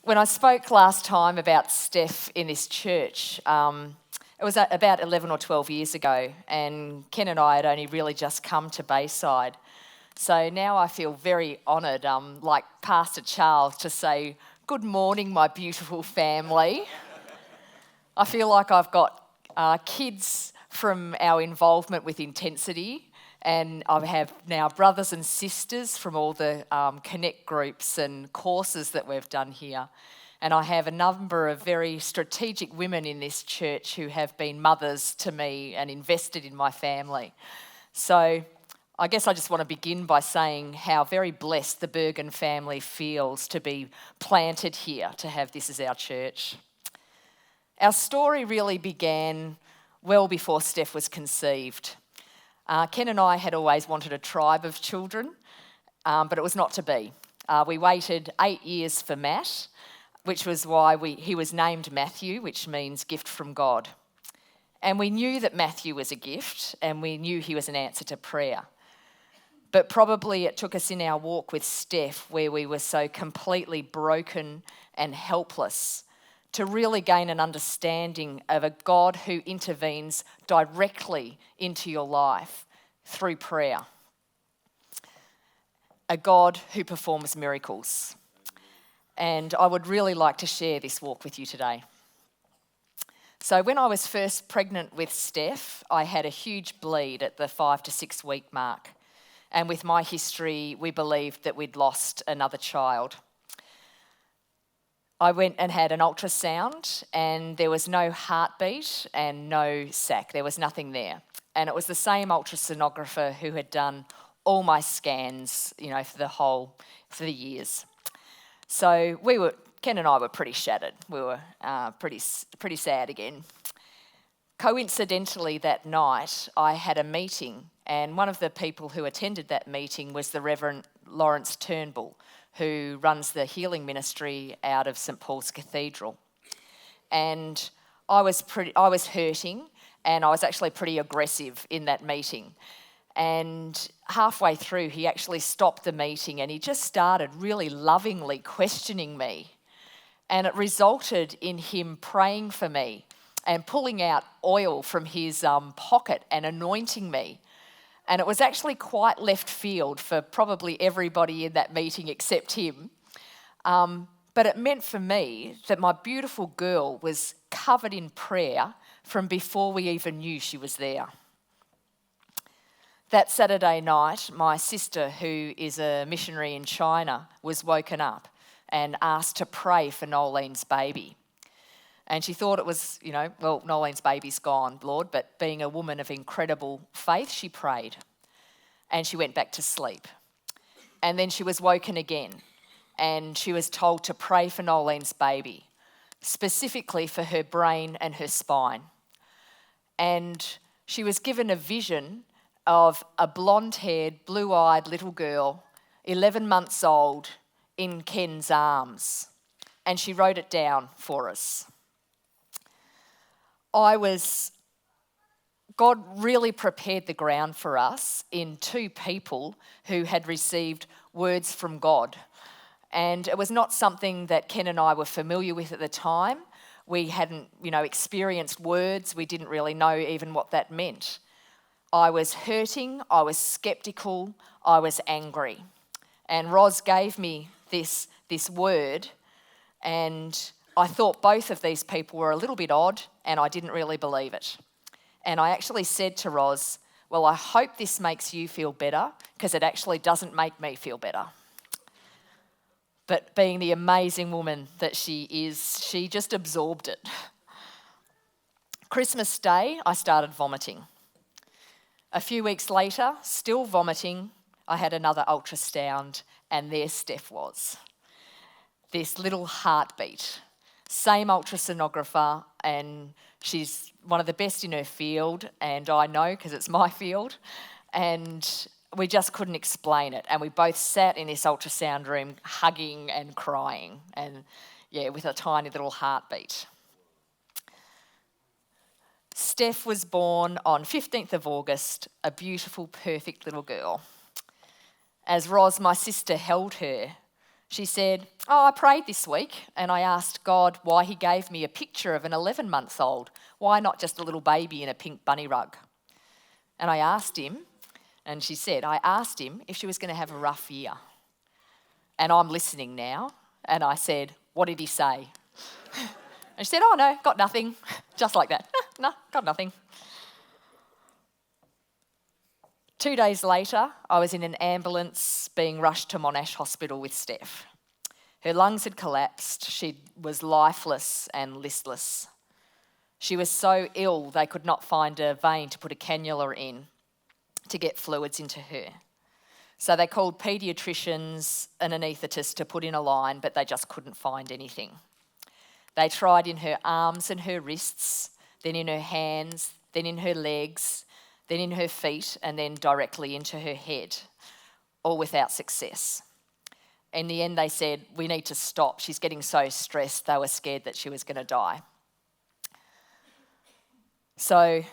When I spoke last time about Steph in this church, it was about 11 or 12 years ago, and Ken and I had only really just come to Bayside. So now I feel very honoured, like Pastor Charles, to say, "Good morning, my beautiful family." I feel like I've got kids from our involvement with Intensity, and I have now brothers and sisters from all the connect groups and courses that we've done here. And I have a number of very strategic women in this church who have been mothers to me and invested in my family. So I guess I just want to begin by saying how very blessed the Bergen family feels to be planted here, to have this as our church. Our story really began well before Steph was conceived. Ken and I had always wanted a tribe of children, but it was not to be. We waited 8 years for Matt, which was why he was named Matthew, which means gift from God. And we knew that Matthew was a gift, and we knew he was an answer to prayer. But probably it took us in our walk with Steph, where we were so completely broken and helpless, to really gain an understanding of a God who intervenes directly into your life through prayer. A God who performs miracles. And I would really like to share this walk with you today. So when I was first pregnant with Steph, I had a huge bleed at the 5 to 6 week mark. And with my history, we believed that we'd lost another child. I went and had an ultrasound, and there was no heartbeat and no sac. There was nothing there. And it was the same ultrasonographer who had done all my scans, for the years. So Ken and I were pretty shattered. We were pretty sad again. Coincidentally, that night, I had a meeting, and one of the people who attended that meeting was the Reverend Lawrence Turnbull, who runs the healing ministry out of St Paul's Cathedral. And I was hurting, and I was actually pretty aggressive in that meeting. And halfway through, he actually stopped the meeting, and he just started really lovingly questioning me. And it resulted in him praying for me and pulling out oil from his pocket and anointing me. And it was actually quite left field for probably everybody in that meeting except him. But it meant for me that my beautiful girl was covered in prayer from before we even knew she was there. That Saturday night, my sister, who is a missionary in China, was woken up and asked to pray for Nolene's baby. And she thought it was, Nolene's baby's gone, Lord, but being a woman of incredible faith, she prayed. And she went back to sleep. And then she was woken again, and she was told to pray for Nolene's baby, specifically for her brain and her spine. And she was given a vision of a blonde-haired, blue-eyed little girl, 11 months old, in Ken's arms. And she wrote it down for us. God really prepared the ground for us in 2 people who had received words from God. And it was not something that Ken and I were familiar with at the time. We hadn't, experienced words. We didn't really know even what that meant. I was hurting, I was skeptical, I was angry. And Roz gave me this word, and I thought both of these people were a little bit odd, and I didn't really believe it. And I actually said to Roz, well, I hope this makes you feel better, because it actually doesn't make me feel better. But being the amazing woman that she is, she just absorbed it. Christmas Day, I started vomiting. A few weeks later, still vomiting, I had another ultrasound, and there Steph was. This little heartbeat. Same ultrasonographer, and she's one of the best in her field, and I know because it's my field, and we just couldn't explain it. And we both sat in this ultrasound room hugging and crying, and with a tiny little heartbeat. Steph was born on 15th of August, a beautiful, perfect little girl. As Roz, my sister, held her, She said, I prayed this week and I asked God why he gave me a picture of an 11-month-old. Why not just a little baby in a pink bunny rug? And I asked him, and she said, I asked him if she was going to have a rough year. And I'm listening now, and I said, what did he say? And she said, oh no, got nothing. Just like that. No, got nothing. 2 days later, I was in an ambulance being rushed to Monash Hospital with Steph. Her lungs had collapsed. She was lifeless and listless. She was so ill they could not find a vein to put a cannula in to get fluids into her. So they called paediatricians, an anaesthetist to put in a line, but they just couldn't find anything. They tried in her arms and her wrists, then in her hands, then in her legs, then in her feet, and then directly into her head, all without success. In the end, they said, we need to stop. She's getting so stressed, they were scared that she was going to die. So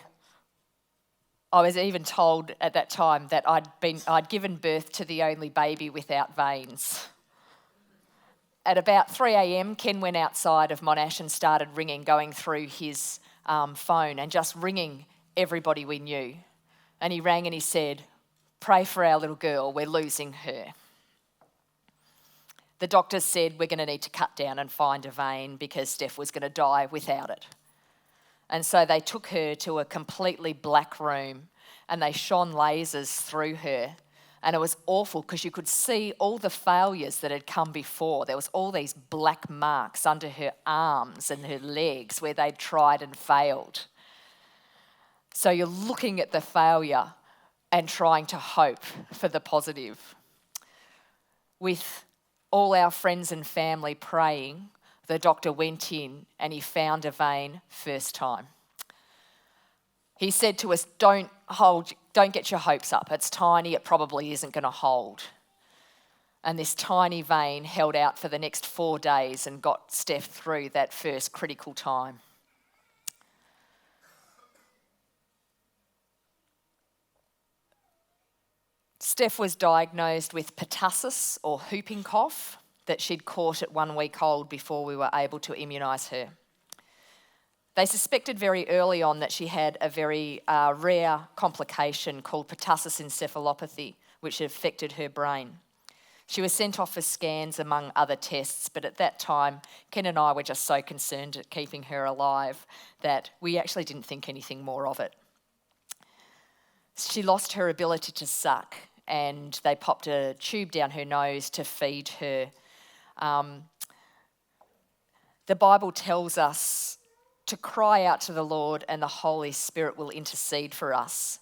I was even told at that time that I'd given birth to the only baby without veins. At about 3 a.m, Ken went outside of Monash and started ringing, going through his phone and just ringing everybody we knew. And he rang and he said, pray for our little girl, we're losing her. The doctors said we're going to need to cut down and find a vein because Steph was going to die without it. And so they took her to a completely black room and they shone lasers through her. And it was awful because you could see all the failures that had come before. There was all these black marks under her arms and her legs where they'd tried and failed. So you're looking at the failure and trying to hope for the positive. With all our friends and family praying, the doctor went in and he found a vein first time. He said to us, don't get your hopes up. It's tiny, it probably isn't going to hold. And this tiny vein held out for the next 4 days and got Steph through that first critical time. Steph was diagnosed with pertussis or whooping cough that she'd caught at 1 week old before we were able to immunise her. They suspected very early on that she had a very rare complication called pertussis encephalopathy, which affected her brain. She was sent off for scans among other tests, but at that time, Ken and I were just so concerned at keeping her alive that we actually didn't think anything more of it. She lost her ability to suck, and they popped a tube down her nose to feed her. The Bible tells us to cry out to the Lord and the Holy Spirit will intercede for us.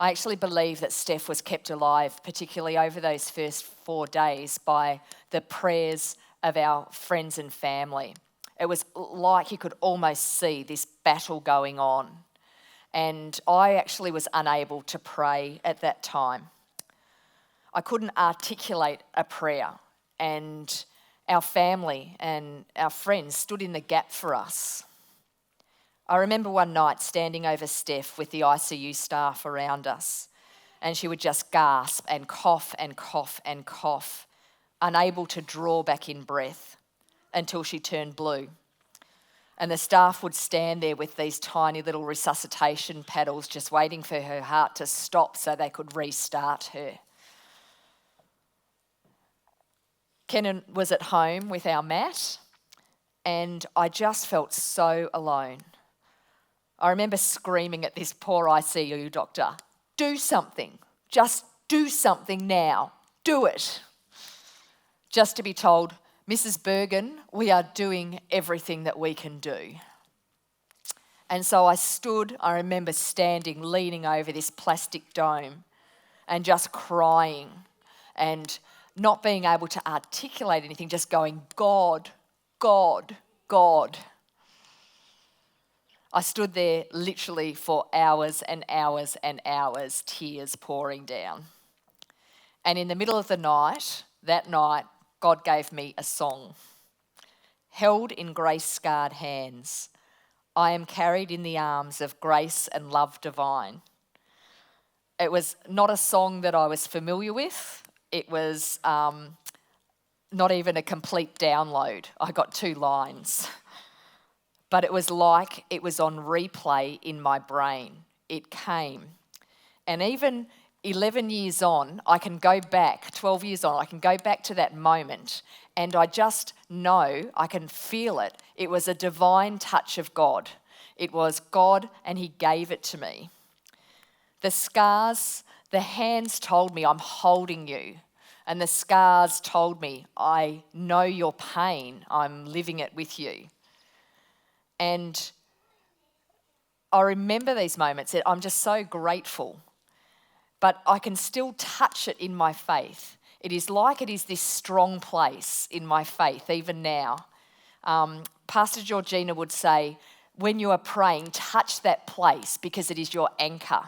I actually believe that Steph was kept alive, particularly over those first 4 days, by the prayers of our friends and family. It was like you could almost see this battle going on. And I actually was unable to pray at that time. I couldn't articulate a prayer, and our family and our friends stood in the gap for us. I remember one night standing over Steph with the ICU staff around us, and she would just gasp and cough and cough and cough, unable to draw back in breath until she turned blue. And the staff would stand there with these tiny little resuscitation paddles just waiting for her heart to stop so they could restart her. Ken was at home with our Matt, and I just felt so alone. I remember screaming at this poor ICU doctor, do something, just do something now, do it. Just to be told, Mrs. Bergen, we are doing everything that we can do. And so I remember standing, leaning over this plastic dome and just crying and not being able to articulate anything, just going, God, God, God. I stood there literally for hours and hours and hours, tears pouring down. And in the middle of the night, that night, God gave me a song. Held in grace-scarred hands, I am carried in the arms of grace and love divine. It was not a song that I was familiar with. It was not even a complete download. I got 2 lines. But it was like it was on replay in my brain. It came. And even 11 years on, I can go back, 12 years on, I can go back to that moment and I just know, I can feel it. It was a divine touch of God. It was God and He gave it to me. The scars, the hands told me, I'm holding you. And the scars told me, I know your pain, I'm living it with you. And I remember these moments. I'm just so grateful. But I can still touch it in my faith. It is like it is this strong place in my faith, even now. Pastor Georgina would say, when you are praying, touch that place because it is your anchor.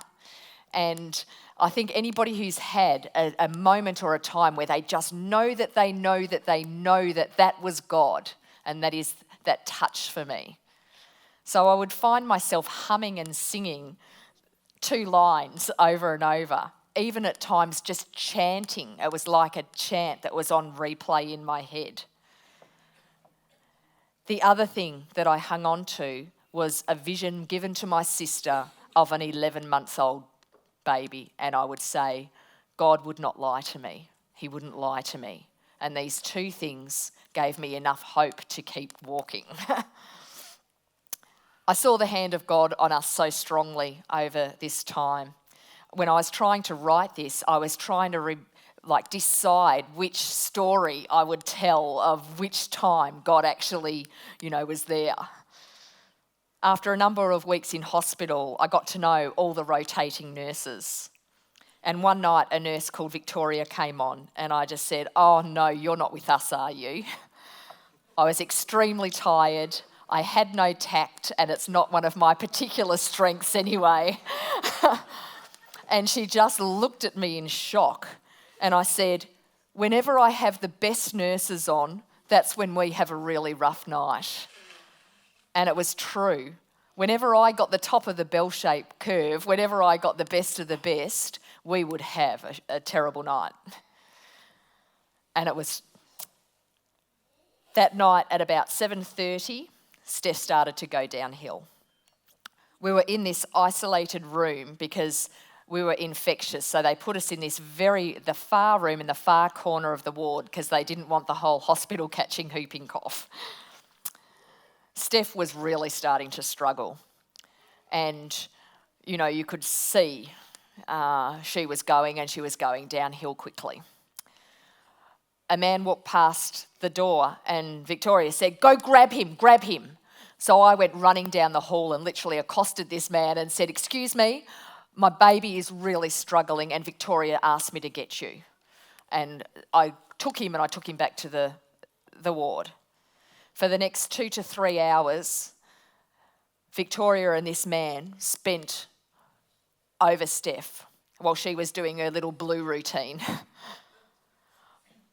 And I think anybody who's had a moment or a time where they just know that they know that they know that that was God, and that is that touch for me. So I would find myself humming and singing 2 lines over and over, even at times just chanting. It was like a chant that was on replay in my head. The other thing that I hung on to was a vision given to my sister of an 11-month-old baby, and I would say, God would not lie to me. He wouldn't lie to me. And these 2 things gave me enough hope to keep walking. I saw the hand of God on us so strongly over this time. When I was trying to write this, I was trying to decide which story I would tell of which time God actually, was there. After a number of weeks in hospital, I got to know all the rotating nurses. And one night, a nurse called Victoria came on, and I just said, "Oh no, you're not with us, are you?" I was extremely tired. I had no tact, and it's not one of my particular strengths anyway. And she just looked at me in shock. And I said, "Whenever I have the best nurses on, that's when we have a really rough night." And it was true. Whenever I got the top of the bell-shaped curve, whenever I got the best of the best, we would have a terrible night. And it was that night at about 7:30, Steph started to go downhill. We were in this isolated room because we were infectious, so they put us in the far room in the far corner of the ward because they didn't want the whole hospital catching whooping cough. Steph was really starting to struggle, and you could see she was going downhill quickly. A man walked past the door and Victoria said, "Go grab him, grab him." So I went running down the hall and literally accosted this man and said, "Excuse me, my baby is really struggling and Victoria asked me to get you." And I took him back to the ward. For the next 2 to 3 hours, Victoria and this man spent over Steph while she was doing her little blue routine.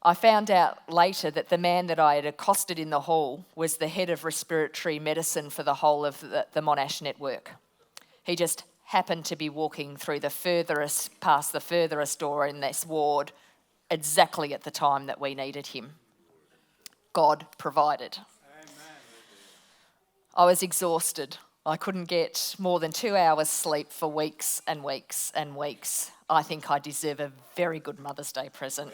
I found out later that the man that I had accosted in the hall was the head of respiratory medicine for the whole of the Monash network. He just happened to be walking through past the furthest door in this ward exactly at the time that we needed him. God provided. Amen. I was exhausted. I couldn't get more than 2 hours sleep for weeks and weeks and weeks. I think I deserve a very good Mother's Day present.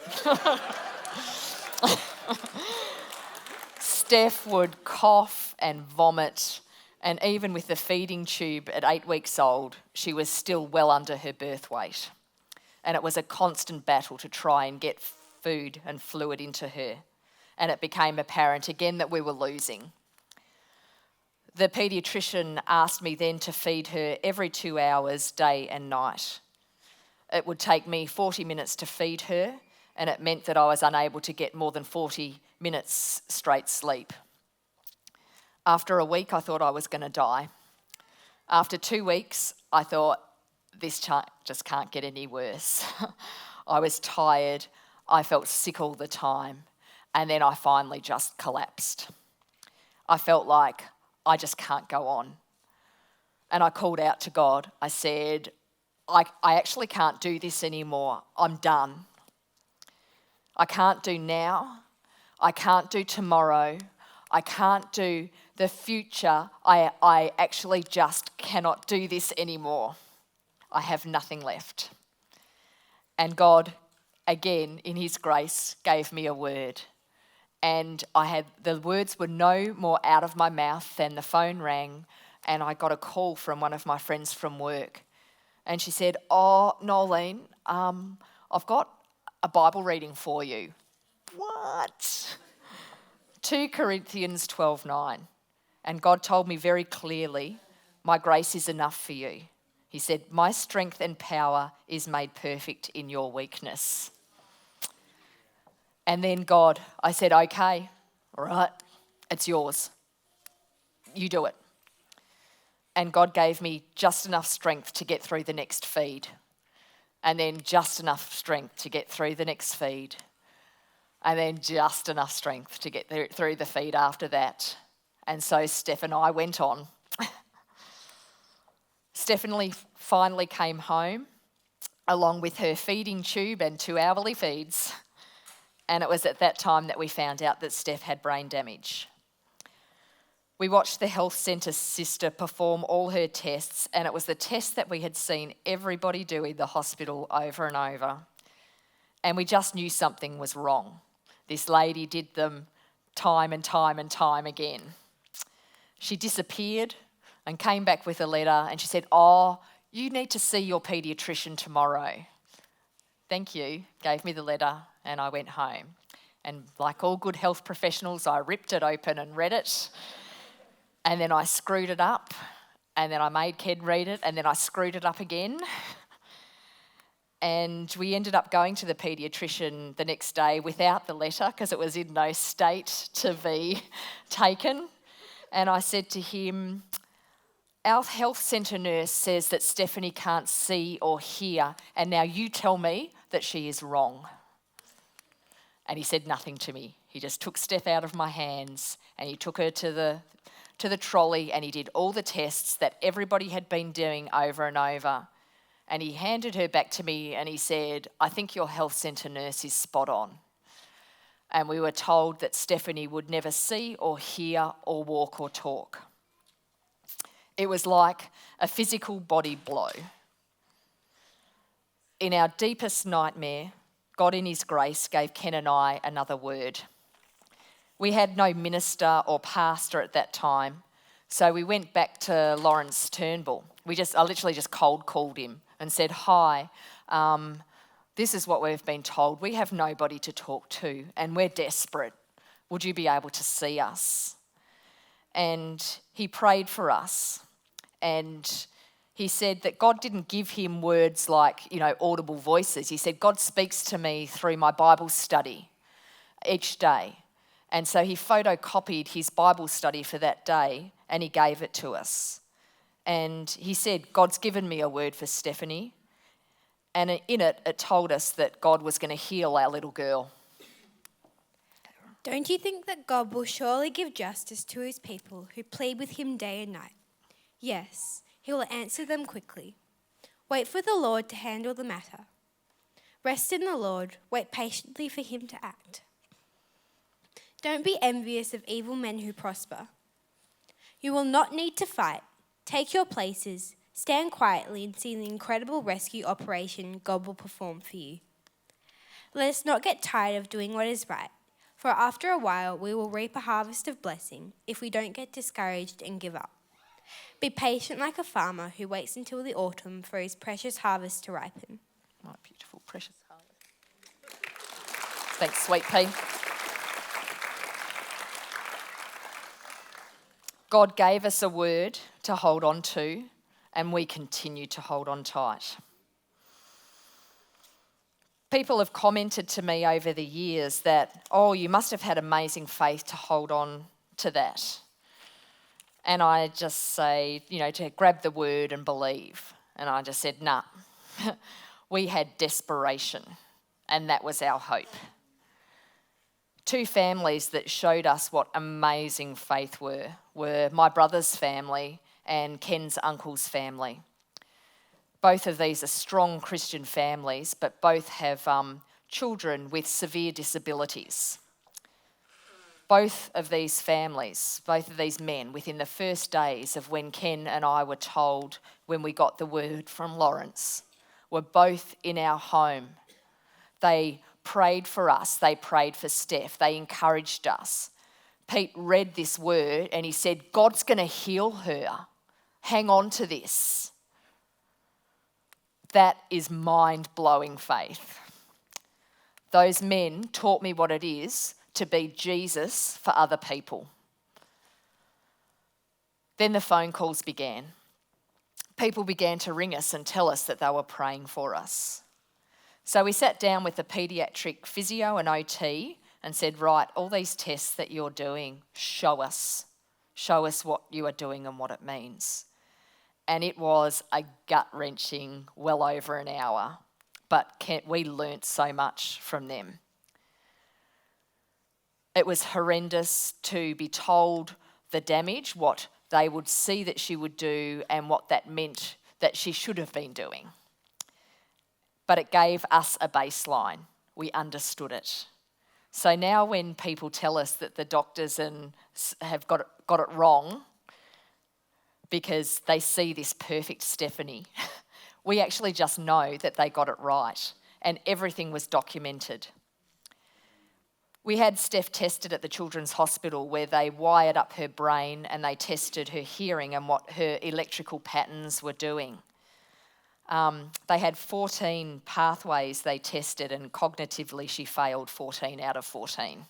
Steph would cough and vomit, and even with the feeding tube at 8 weeks old, she was still well under her birth weight. And it was a constant battle to try and get food and fluid into her. And it became apparent again that we were losing. The paediatrician asked me then to feed her every 2 hours, day and night. It would take me 40 minutes to feed her, and it meant that I was unable to get more than 40 minutes straight sleep. After a week, I thought I was going to die. After 2 weeks, I thought, this just can't get any worse. I was tired. I felt sick all the time. And then I finally just collapsed. I felt like I just can't go on. And I called out to God. I said, I actually can't do this anymore. I'm done. I can't do now. I can't do tomorrow. I can't do the future. I actually just cannot do this anymore. I have nothing left. And God, again, in his grace, gave me a word. And the words were no more out of my mouth than the phone rang, and I got a call from one of my friends from work. And she said, "Oh, Noelene, I've got a Bible reading for you." What? 2 Corinthians 12:9. And God told me very clearly, "My grace is enough for you." He said, "My strength and power is made perfect in your weakness." And then I said, "Okay, all right, it's yours. You do it." And God gave me just enough strength to get through the next feed. And then just enough strength to get through the next feed. And then just enough strength to get through the feed after that. And so Steph and I went on. Stephanie finally came home along with her feeding tube and 2 hourly feeds. And it was at that time that we found out that Steph had brain damage. We watched the health centre sister perform all her tests, and it was the test that we had seen everybody do in the hospital over and over. And we just knew something was wrong. This lady did them time and time and time again. She disappeared and came back with a letter, and she said, "Oh, you need to see your paediatrician tomorrow." Thank you, gave me the letter, and I went home. And like all good health professionals, I ripped it open and read it. And then I screwed it up, and then I made Ken read it, and then I screwed it up again. And we ended up going to the paediatrician the next day without the letter because it was in no state to be taken. And I said to him, "Our health centre nurse says that Stephanie can't see or hear, and now you tell me that she is wrong." And he said nothing to me. He just took Steph out of my hands, and he took her to the trolley, and he did all the tests that everybody had been doing over and over. And he handed her back to me, and he said, "I think your health centre nurse is spot on." And we were told that Stephanie would never see or hear or walk or talk. It was like a physical body blow. In our deepest nightmare, God in his grace gave Ken and I another word. We had no minister or pastor at that time, so we went back to Lawrence Turnbull. I literally just cold called him and said, "Hi, this is what we've been told. We have nobody to talk to, and we're desperate. Would you be able to see us?" And he prayed for us, and he said that God didn't give him words like, audible voices. He said, "God speaks to me through my Bible study each day." And so he photocopied his Bible study for that day, and he gave it to us. And he said, "God's given me a word for Stephanie." And in it, it told us that God was going to heal our little girl. Don't you think that God will surely give justice to his people who plead with him day and night? Yes, he will answer them quickly. Wait for the Lord to handle the matter. Rest in the Lord, wait patiently for him to act. Don't be envious of evil men who prosper. You will not need to fight. Take your places, stand quietly and see the incredible rescue operation God will perform for you. Let us not get tired of doing what is right, for after a while we will reap a harvest of blessing if we don't get discouraged and give up. Be patient like a farmer who waits until the autumn for his precious harvest to ripen. My beautiful, precious harvest. Thanks, sweet pea. God gave us a word to hold on to, and we continue to hold on tight. People have commented to me over the years that, "Oh, you must have had amazing faith to hold on to that." And I just say, to grab the word and believe. And I just said, nah. We had desperation, and that was our hope. 2 families that showed us what amazing faith were my brother's family and Ken's uncle's family. Both of these are strong Christian families, but both have children with severe disabilities. both of these families, both of these men, within the first days of when Ken and I were told, when we got the word from Lawrence, were both in our home. They prayed for us. They prayed for Steph. They encouraged us. Pete read this word and he said, God's going to heal her. Hang on to this. That is mind-blowing faith. Those men taught me what it is to be Jesus for other people. Then the phone calls began. People began to ring us and tell us that they were praying for us. So we sat down with the paediatric physio and OT and said, right, all these tests that you're doing, show us. Show us what you are doing and what it means. And it was a gut-wrenching, well over an hour. But we learnt so much from them. It was horrendous to be told the damage, what they would see that she would do and what that meant that she should have been doing. But it gave us a baseline. We understood it. So now when people tell us that the doctors have got it wrong because they see this perfect Stephanie, we actually just know that they got it right and everything was documented. We had Steph tested at the Children's Hospital where they wired up her brain and they tested her hearing and what her electrical patterns were doing. They had 14 pathways they tested and cognitively she failed 14 out of 14.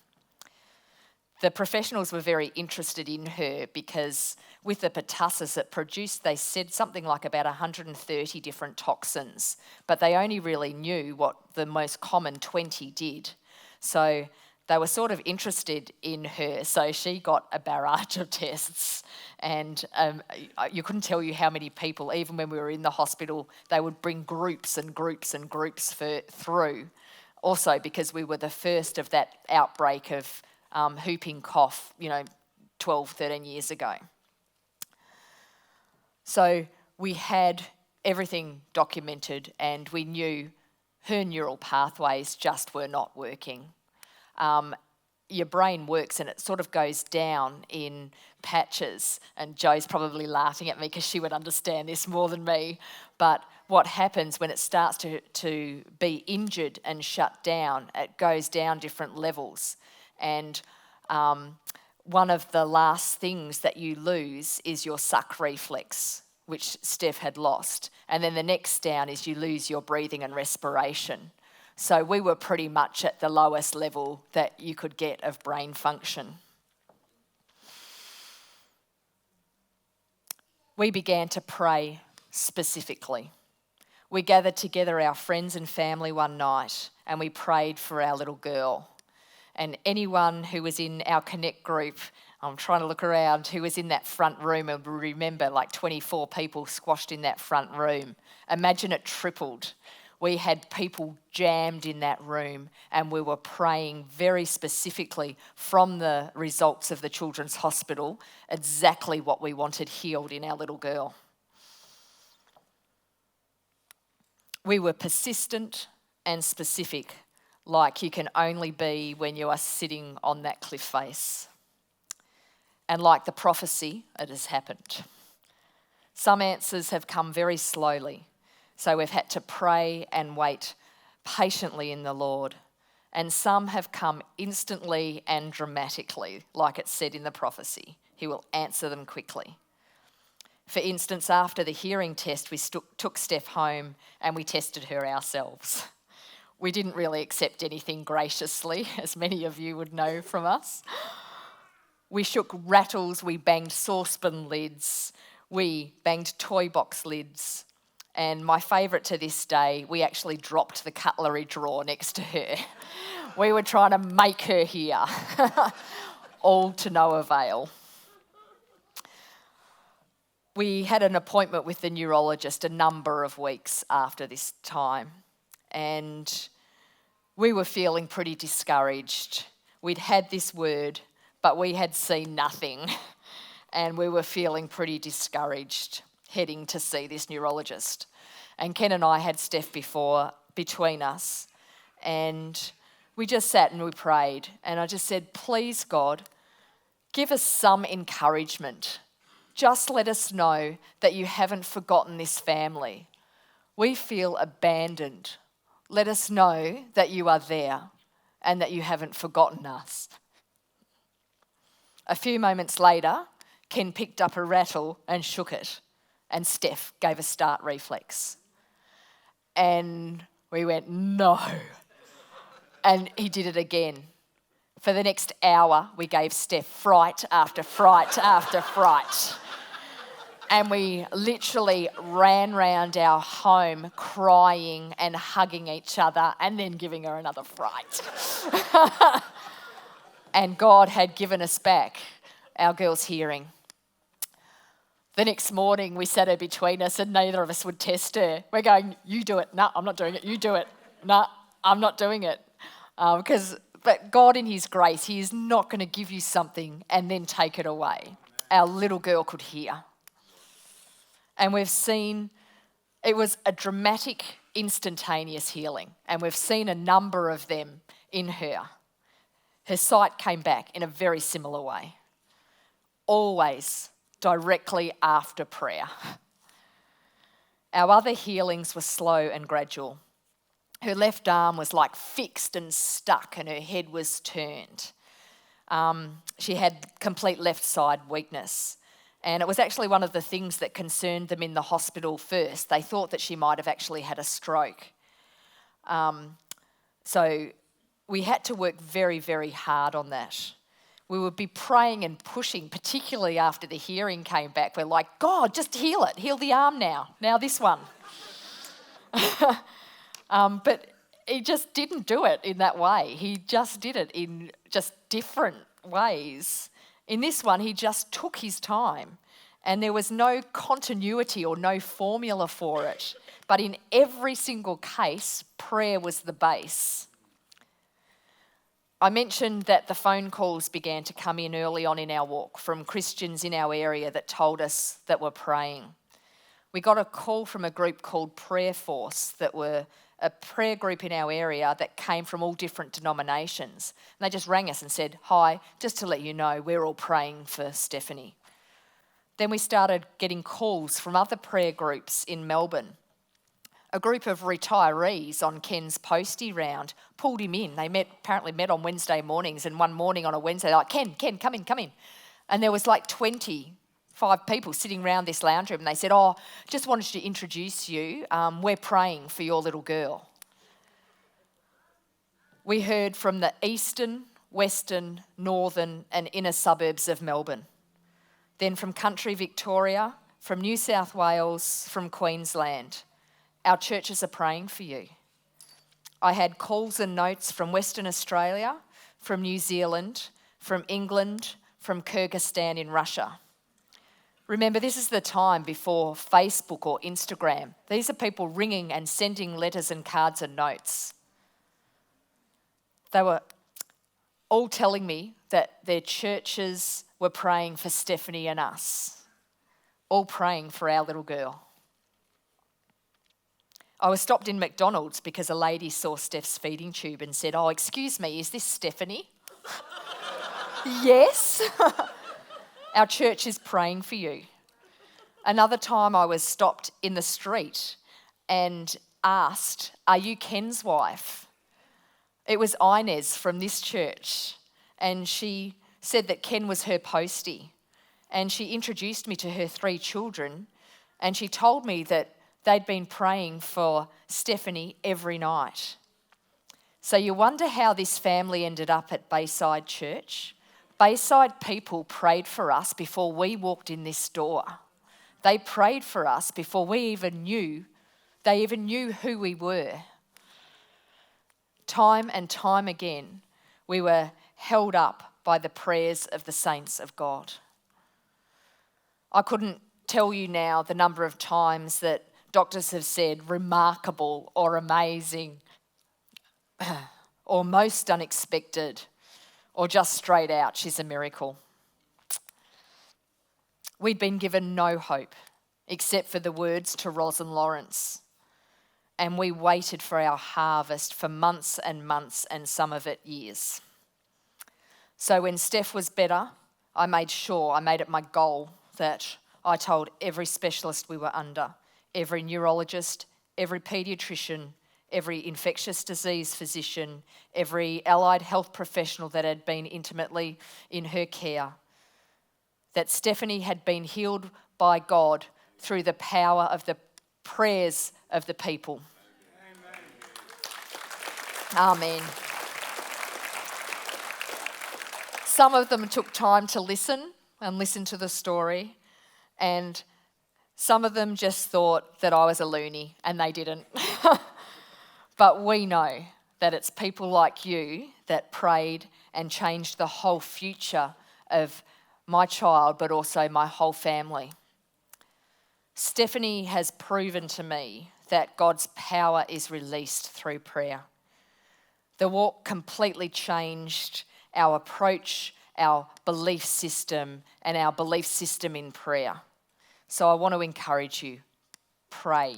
The professionals were very interested in her because with the pertussis it produced, they said something like about 130 different toxins, but they only really knew what the most common 20 did. So they were sort of interested in her, so she got a barrage of tests and you couldn't tell you how many people, even when we were in the hospital, they would bring groups and groups and groups through. Also because we were the first of that outbreak of whooping cough, 12, 13 years ago. So we had everything documented and we knew her neural pathways just were not working. Your brain works and it sort of goes down in patches, and Jo's probably laughing at me because she would understand this more than me, but what happens when it starts to be injured and shut down, it goes down different levels, and one of the last things that you lose is your suck reflex, which Steph had lost, and then the next down is you lose your breathing and respiration. So we were pretty much at the lowest level that you could get of brain function. We began to pray specifically. We gathered together our friends and family one night and we prayed for our little girl. And anyone who was in our Connect group, I'm trying to look around, who was in that front room, and remember like 24 people squashed in that front room. Imagine it tripled. We had people jammed in that room and we were praying very specifically from the results of the Children's Hospital exactly what we wanted healed in our little girl. We were persistent and specific, like you can only be when you are sitting on that cliff face. And like the prophecy, it has happened. Some answers have come very slowly. So we've had to pray and wait patiently in the Lord. And some have come instantly and dramatically, like it said in the prophecy. He will answer them quickly. For instance, after the hearing test, we took Steph home and we tested her ourselves. We didn't really accept anything graciously, as many of you would know from us. We shook rattles, we banged saucepan lids, we banged toy box lids. And my favourite to this day, we actually dropped the cutlery drawer next to her. We were trying to make her hear, all to no avail. We had an appointment with the neurologist a number of weeks after this time, and we were feeling pretty discouraged. We'd had this word, but we had seen nothing, and we were feeling pretty discouraged heading to see this neurologist. And Ken and I had Steph between us, and we just sat and we prayed. And I just said, please, God, give us some encouragement. Just let us know that you haven't forgotten this family. We feel abandoned. Let us know that you are there and that you haven't forgotten us. A few moments later, Ken picked up a rattle and shook it, and Steph gave a start reflex. And we went, no. And he did it again. For the next hour, we gave Steph fright after fright after fright. And we literally ran round our home crying and hugging each other and then giving her another fright. And God had given us back our girl's hearing. The next morning, we sat her between us and neither of us would test her. We're going, you do it. No, I'm not doing it. You do it. No, I'm not doing it. But God in his grace, he is not going to give you something and then take it away. Our little girl could hear. And we've seen, it was a dramatic, instantaneous healing. And we've seen a number of them in her. Her sight came back in a very similar way. Always directly after prayer. Our other healings were slow and gradual. Her left arm was like fixed and stuck and her head was turned. She had complete left side weakness. And it was actually one of the things that concerned them in the hospital first. They thought that she might have actually had a stroke. So we had to work very, very hard on that. We would be praying and pushing, particularly after the hearing came back. We're like, God, just heal it. Heal the arm now. Now this one. But he just didn't do it in that way. He just did it in just different ways. In this one, he just took his time and there was no continuity or no formula for it. But in every single case, prayer was the base. I mentioned that the phone calls began to come in early on in our walk from Christians in our area that told us that we're praying. We got a call from a group called Prayer Force that were a prayer group in our area that came from all different denominations. And they just rang us and said, hi, just to let you know, we're all praying for Stephanie. Then we started getting calls from other prayer groups in Melbourne. A group of retirees on Ken's postie round pulled him in. They apparently met on Wednesday mornings, and one morning on a Wednesday, they're like, Ken, come in. And there was like 25 people sitting around this lounge room, and they said, just wanted to introduce you. We're praying for your little girl. We heard from the eastern, western, northern and inner suburbs of Melbourne. Then from country Victoria, from New South Wales, from Queensland. Our churches are praying for you. I had calls and notes from Western Australia, from New Zealand, from England, from Kyrgyzstan in Russia. Remember, this is the time before Facebook or Instagram. These are people ringing and sending letters and cards and notes. They were all telling me that their churches were praying for Stephanie and us, all praying for our little girl. I was stopped in McDonald's because a lady saw Steph's feeding tube and said, excuse me, is this Stephanie? Yes. Our church is praying for you. Another time I was stopped in the street and asked, are you Ken's wife? It was Inez from this church, and she said that Ken was her postie, and she introduced me to her 3 children, and she told me that they'd been praying for Stephanie every night. So you wonder how this family ended up at Bayside Church? Bayside people prayed for us before we walked in this door. They prayed for us before they even knew who we were. Time and time again, we were held up by the prayers of the saints of God. I couldn't tell you now the number of times that doctors have said remarkable or amazing or most unexpected or just straight out, she's a miracle. We'd been given no hope except for the words to Ros and Lawrence. and we waited for our harvest for months and months, and some of it years. So when Steph was better, I made it my goal that I told every specialist we were under, every neurologist, every paediatrician, every infectious disease physician, every allied health professional that had been intimately in her care, that Stephanie had been healed by God through the power of the prayers of the people. Amen. Some of them took time to listen to the story, and some of them just thought that I was a loony, and they didn't. But we know that it's people like you that prayed and changed the whole future of my child, but also my whole family. Stephanie has proven to me that God's power is released through prayer. The walk completely changed our approach, our belief system, and our belief system in prayer. So I want to encourage you, pray.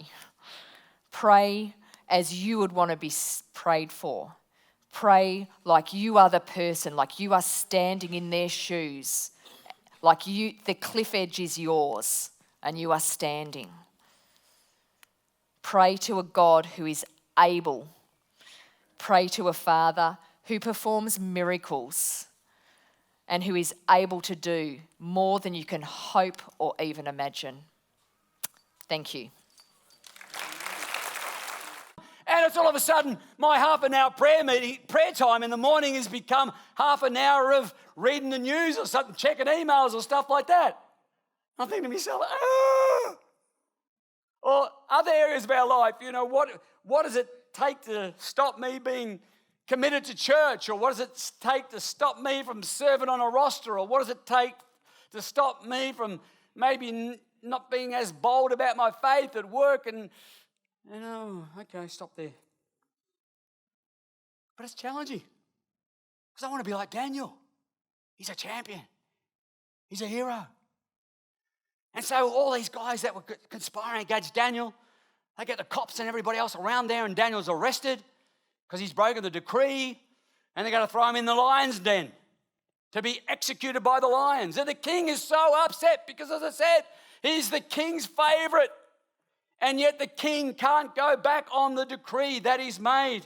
Pray as you would want to be prayed for. Pray like you are the person, like you are standing in their shoes, like the cliff edge is yours and you are standing. Pray to a God who is able. Pray to a Father who performs miracles and who is able to do more than you can hope or even imagine. Thank you. And it's all of a sudden my half an hour prayer time in the morning has become half an hour of reading the news or something, checking emails or stuff like that. I'm thinking to myself, Or other areas of our life, what does it take to stop me being committed to church? Or what does it take to stop me from serving on a roster? Or what does it take to stop me from maybe not being as bold about my faith at work? And okay, stop there. But it's challenging because I want to be like Daniel. He's a champion. He's a hero. And so all these guys that were conspiring against Daniel, they get the cops and everybody else around there, and Daniel's arrested because he's broken the decree, and they're going to throw him in the lion's den to be executed by the lions. And the king is so upset because, as I said, he's the king's favorite. And yet the king can't go back on the decree that he's made.